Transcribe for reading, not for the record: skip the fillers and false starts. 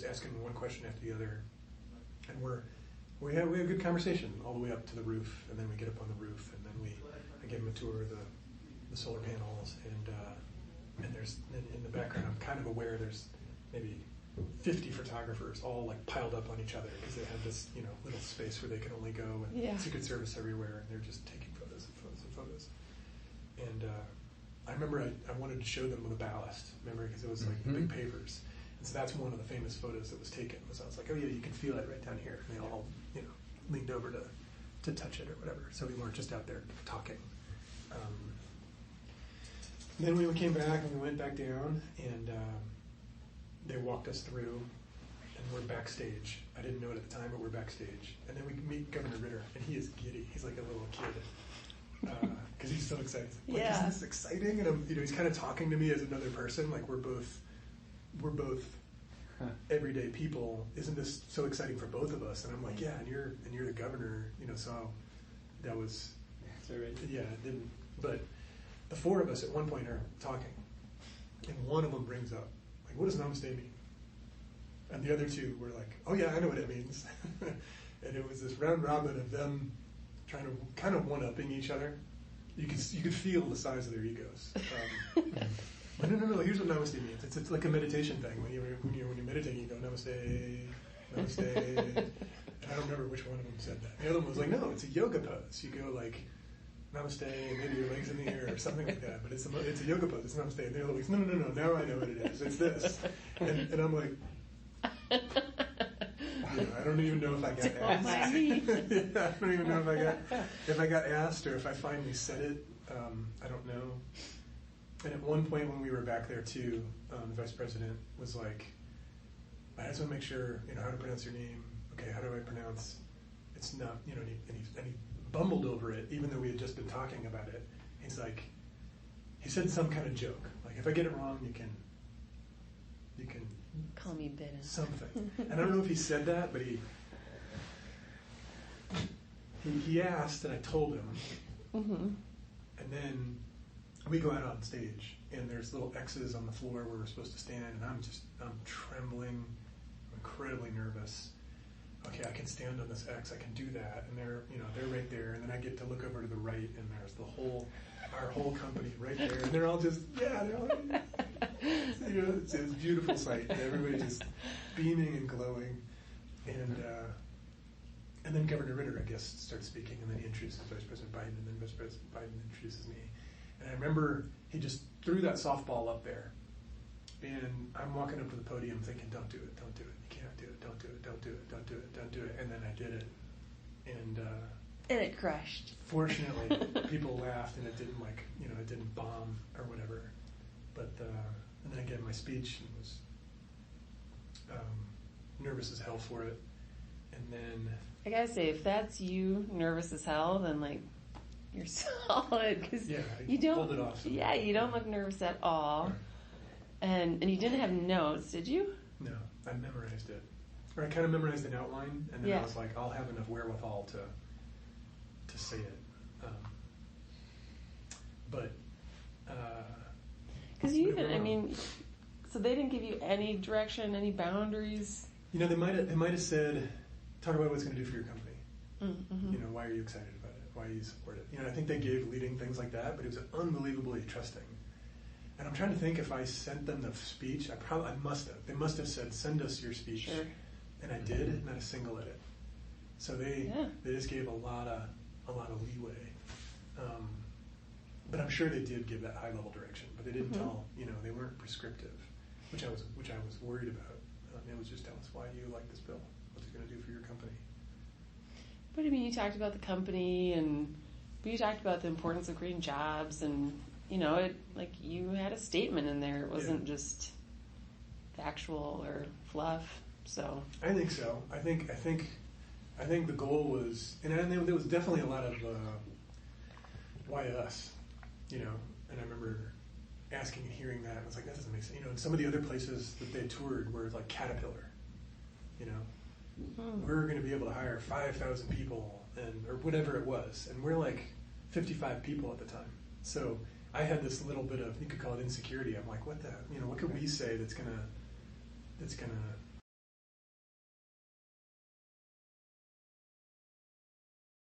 asking one question after the other, and we have a good conversation all the way up to the roof, and then we get up on the roof, and then I give him a tour of the solar panels, and there's in the background I'm kind of aware there's maybe 50 photographers all like piled up on each other because they have this little space where they can only go, and Secret Service everywhere, and they're just taking photos and photos and photos. And I remember I wanted to show them the ballast, remember, because it was like the big pavers. And so that's one of the famous photos that was taken. So I was like, oh yeah, you can feel it right down here. And they all, leaned over to touch it or whatever. So we weren't just out there talking. Then we came back and we went back down, and they walked us through, and we're backstage. I didn't know it at the time, but we're backstage. And then we meet Governor Ritter, and he is giddy. He's like a little kid. Because he's so excited. Like, isn't this exciting? And he's kind of talking to me as another person. Like we're both everyday people. Isn't this so exciting for both of us? And I'm like, yeah, and you're the governor. So that was yeah. It didn't. But the four of us at one point are talking, and one of them brings up, like, what does Namaste mean? And the other two were like, oh yeah, I know what it means. And it was this round robin of them trying to kind of one-upping each other. You could feel the size of their egos. But no, here's what Namaste means. It's like a meditation thing. When you're meditating, you go Namaste, Namaste. And I don't remember which one of them said that. The other one was like, no, it's a yoga pose. You go like Namaste, maybe your legs in the air or something like that. But it's a yoga pose. It's Namaste. And the other one's no. Now I know what it is. It's this. And I'm like. I don't even know if I got asked. I don't even know if I got asked or if I finally said it. I don't know. And at one point when we were back there too, the vice president was like, I just want to make sure, how to pronounce your name. Okay, how do I pronounce? It's not, and he bumbled over it, even though we had just been talking about it. He's like, he said some kind of joke. Like, if I get it wrong, you can call me bitter. Something. And I don't know if he said that, but he asked, and I told him. Mm-hmm. And then we go out on stage, and there's little X's on the floor where we're supposed to stand, and I'm trembling, I'm incredibly nervous. Okay, I can stand on this X, I can do that, and they're right there, and then I get to look over to the right, and there's our whole company right there, and they're all just, it's a beautiful sight. Everybody just beaming and glowing, and then Governor Ritter, I guess, starts speaking, and then he introduces Vice President Biden, and then Vice President Biden introduces me, and I remember he just threw that softball up there, and I'm walking up to the podium thinking, don't do it, you can't do it, don't do it, and then I did it, and it crushed. Fortunately, people laughed, and it didn't it didn't bomb or whatever. But and then I gave my speech and was nervous as hell for it. And then I gotta say, if that's you, nervous as hell, then you're solid because you don't pulled it off. Yeah, you don't look nervous at all. And you didn't have notes, did you? No, I memorized it, or I kind of memorized an outline, and then I was like, I'll have enough wherewithal to say it. But because so they didn't give you any direction, any boundaries. They might have said, talk about what it's going to do for your company. Mm-hmm. Why are you excited about it? Why do you support it? I think they gave leading things like that, but it was unbelievably trusting. And I'm trying to think if I sent them the speech. I must have. They must have said, send us your speech. Sure. And I did, not a single edit. So they just gave a lot of leeway. But I'm sure they did give that high level direction, but they didn't tell, they weren't prescriptive, which I was worried about. It was just tell us, why do you like this bill? What's it going to do for your company? But you talked about the company, but you talked about the importance of creating jobs, and you had a statement in there. It wasn't just factual or fluff. So I think so. I think the goal was, and there was definitely a lot of why us, and I remember asking and hearing that, and I was like, that doesn't make sense. And some of the other places that they toured were like Caterpillar, we're going to be able to hire 5,000 people, or whatever it was, and we're like 55 people at the time. So I had this little bit of, you could call it insecurity. I'm like, what could we say that's gonna